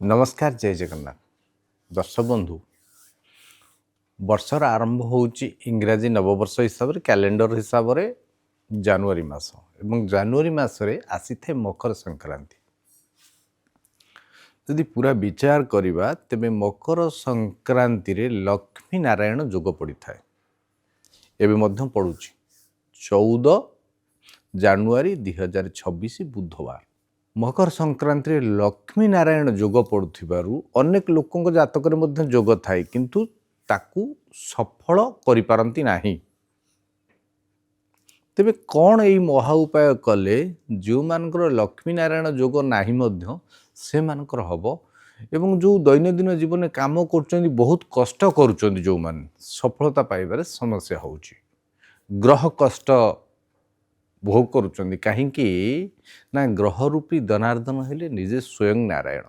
नमस्कार जय जगन्नाथ दर्शक बंधु वर्षर आरंभ होउची इंग्राजी नववर्ष हिसाब से कैलेंडर हिसाब से जनवरी मास एवं जनवरी मासरे आसी थे मकर संक्रांति। यदि पूरा विचार करिबा तेबे मकर संक्रांति रे लक्ष्मी नारायण जोग पड़ी थाए एबे मध्यम पड़ुची 14 जानुआरी 2026 बुधवार। मकर संक्रांति रे लक्ष्मी नारायण जोग पड़ुथिबारु अनेक लोकंक जातक मध्ये जोग थाए किंतु ताकू सफल करि पारंती नाही। तेबे कौन एई महा उपाय कले जो मानकर लक्ष्मी नारायण जोग नाही मध्य से मानकर हबो एवं जो दैनंदिन जीवन में काम करचंदी बहुत कष्ट करूचंदी जो मान सफलता पाइबारे समस्या होउची ग्रह कष्ट भोग करुचंदी काहींकि ना ग्रह रूपी धनार्दन हेले निजे स्वयं नारायण।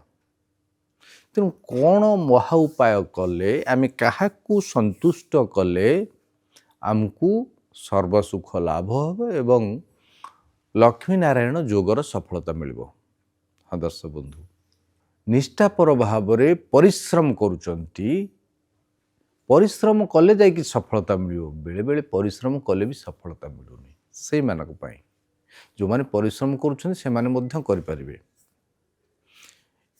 तेणु कौन महा उपाय कले आमे काहाकू संतुष्ट कले आमको सर्वसुख लाभ हो एवं लक्ष्मी नारायण जोगर सफलता मिलिबो। हाँ दर्शक बंधु निष्ठापर भाव परिश्रम करुचंती परिश्रम कले जाइए सफलता मिलिबो बेले बेले परिश्रम कले भी सफलता मिलुनी से मानक पाई जो माने परिश्रम करुछन से माने मध्य करि परिबे।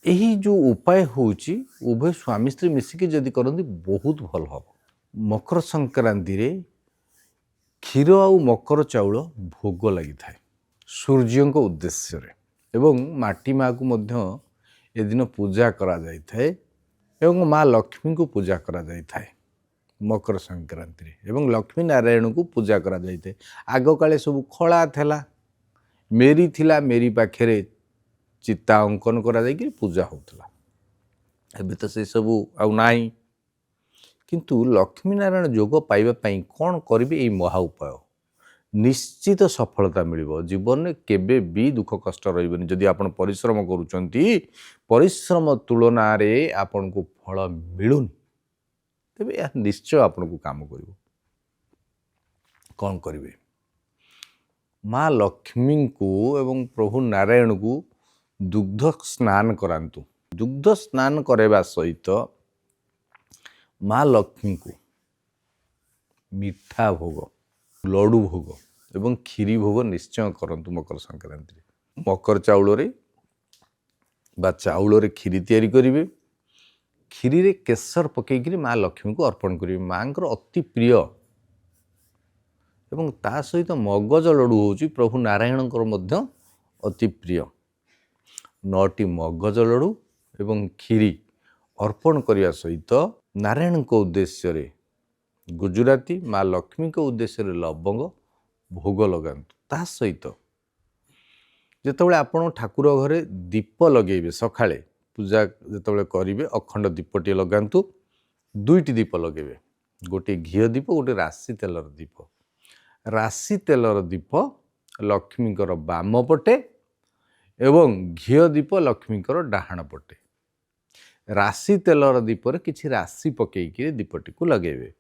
एही जो उपाय होउची उभय स्वामी स्त्री मिसिकी जदि करंदी बहुत भल हो। मकर संक्रांति रे क्षीर आउ मकर चाउल भोग लगी थाए सूर्य को उद्देश्य रे एवं माटी माँ को मध्य ए दिन पूजा करा जाय थाए एवं माँ लक्ष्मी को पूजा करा जाय थाए मकर संक्रांति रे एवं लक्ष्मी नारायण को पूजा करा जाय थाए। आग काले सब खला थेला मेरी थिला मेरी पाखे चिता अंकन करा जाय कि पूजा होतला एबे तो से सब आउ नाही किंतु लक्ष्मी नारायण जोग पाइबा पई कोन करिवे एई महा उपाय निश्चित सफलता मिलिबो। जीवन में केबे भी दुख कष्ट रहिबनी जदि आपण परिश्रम करूचंती परिश्रम तुलना रे आपण को फल मिलुनी तेबे या निश्चय आपण को काम करिवो। कोन करिवे माँ लक्ष्मी को एवं प्रभु नारायण को दुग्ध स्नान करांतु। दुग्ध स्नान करेबा सहित माँ लक्ष्मी को मीठा भोग लड्डू भोग एवं खीरी भोग निश्चय करंतु। मकर संक्रांति मकर चाउल रे बा चाउल रे खीरी तैयारी करिवे खीरी रे केसर पकेइकरी माँ लक्ष्मी को अर्पण करिवे माँकर अति प्रिय एवं ता सहित मगज लड्डू होची प्रभु नारायण मध्य अति प्रिय 9टी मगज लड्डू एवं खीरी अर्पण करने सहित नारायण को उद्देश्य रे गुजराती माँ लक्ष्मी को उद्देश्य रे लवंग भोग लगांतु। ता सहित जेतबेले आपण ठाकुर घरे दीप लगेबे सखाळे पूजा जेतबेले करिवे अखंड दीपटी लगांतु। 2टी दीप लगेबे गोटे घी दीप गोटे राशि तेलर दीप। राशि तेलर दीप लक्ष्मीकर बाम पटे एवं घी दीप लक्ष्मीकर डाहाण पटे। राशि तेलर दीपर किछि राशि पकेइकरी दीपटी को लगेबे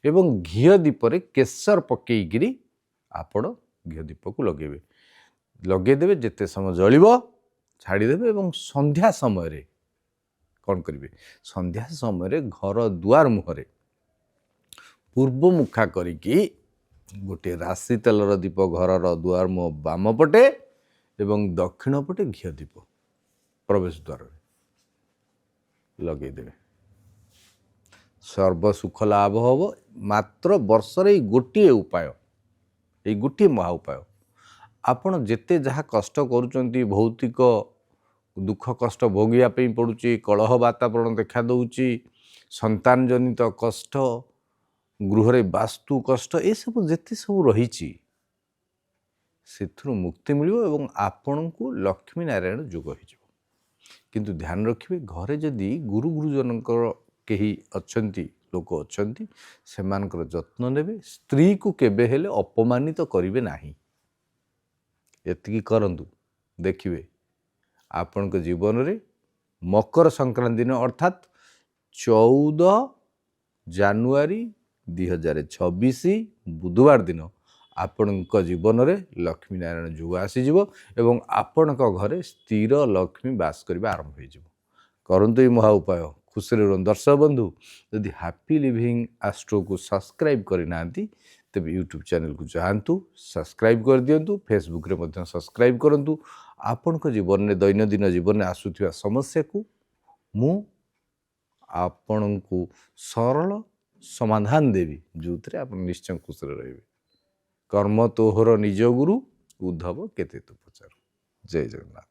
एवं घी दीपर केसर पकेइकरी आपण घी दीप को लगेबे लगेदेबे जेते समय जलिबो छाड़ीदेबे एवं संध्या समय रे कौन करिवे संध्या समय रे घर दुआर मुहरे पूर्व मुखा करिकी गोटे राशि तेलर दीप घरर दुआर मुह बाम पटे एवं दक्षिण पटे घी दीप प्रवेश द्वार लगेदेवे सर्व सुख लाभ हम। मात्र वर्षरे गोटे उपाय ये गोटे महा उपाय आपण जेते जहाँ कष्ट करुचंती भौतिक दुख कष्ट भोगिया पड़ुची कलह वातावरण देखा दौची संतान जनित कष्ट गृहरे वास्तु कष्ट ये सब जेते सब रही मुक्ति मिलिबो एवं आपण को लक्ष्मी नारायण जोग हो। किंतु ध्यान रखिए घरे जदि गुरु गुरुजन कहीं अच्छी लोक अच्छा से जत्न नेबे स्त्री को केबे हेले अपमानित तो करिवे नाही एतिकी करंतु देखिए आपण को जीवन रे मकर संक्रांति दिन अर्थात 14 जानुआरी 2026 बुधवार दिन आपण जीवन में लक्ष्मी नारायण जोग आसीजिवो एवं आपण घरे स्थिर लक्ष्मी बास करबा आरंभ हो। କରନ୍ତୁ ଏଇ ମହା ଉପାୟ, ଖୁସିରେ ରୁହନ୍ତୁ। ଦର୍ଶକ ବନ୍ଧୁ, ଯଦି ହାପି ଲିଭିଂ ଆଷ୍ଟ୍ରୋକୁ ସବସ୍କ୍ରାଇବ୍ କରିନାହାନ୍ତି ତେବେ ୟୁଟ୍ୟୁବ୍ ଚ୍ୟାନେଲକୁ ଯାଆନ୍ତୁ, ସବସ୍କ୍ରାଇବ୍ କରିଦିଅନ୍ତୁ। ଫେସବୁକ୍ରେ ମଧ୍ୟ ସବସ୍କ୍ରାଇବ୍ କରନ୍ତୁ। ଆପଣଙ୍କ ଜୀବନରେ, ଦୈନନ୍ଦିନ ଜୀବନରେ ଆସୁଥିବା ସମସ୍ୟାକୁ ମୁଁ ଆପଣଙ୍କୁ ସରଳ ସମାଧାନ ଦେବି, ଯେଉଁଥିରେ ଆପଣ ନିଶ୍ଚୟ ଖୁସିରେ ରହିବେ। କର୍ମ ତୋହର ନିଜ ଗୁରୁ, ଉଦ୍ଧବ କେତେ ତୁ ପଚାରୁ। ଜୟ ଜଗନ୍ନାଥ।